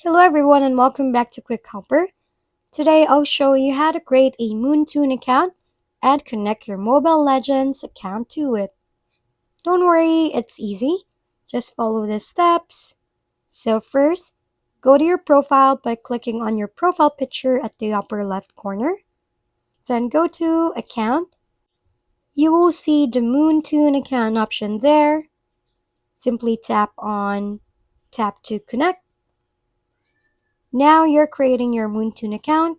Hello everyone and welcome back to Quick Helper. Today I'll show you how to create a Montoon account and connect your Mobile Legends account to it. Don't worry, it's easy. Just follow the steps. So first, go to your profile by clicking on your profile picture at the upper left corner. Then go to Account. You will see the Montoon account option there. Simply tap to connect. Now you're creating your Montoon account.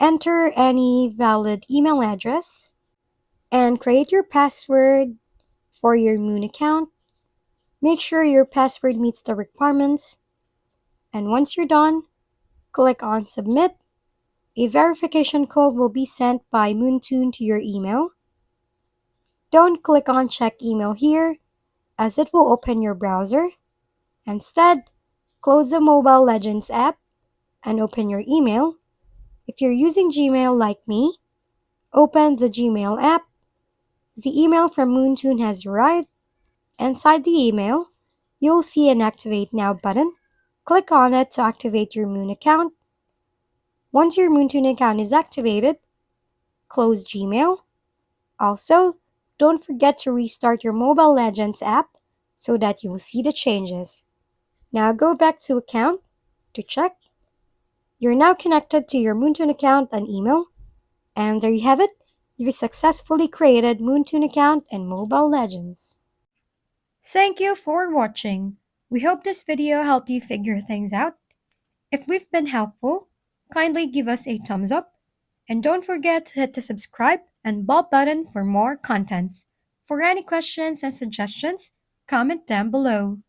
Enter any valid email address and create your password for your Moon account. Make sure your password meets the requirements. And once you're done, click on Submit. A verification code will be sent by Montoon to your email. Don't click on Check Email here, as it will open your browser. Instead, close the Mobile Legends app and open your email. If you're using Gmail like me, open the Gmail app. The email from Montoon has arrived. Inside the email, you'll see an Activate Now button. Click on it to activate your Moon account. Once your Montoon account is activated, close Gmail. Also, don't forget to restart your Mobile Legends app so that you will see the changes. Now go back to Account to check. You're now connected to your Montoon account and email. And there you have it. You've successfully created Montoon account and Mobile Legends. Thank you for watching. We hope this video helped you figure things out. If we've been helpful, kindly give us a thumbs up and don't forget to hit the subscribe and bell button for more contents. For any questions and suggestions, comment down below.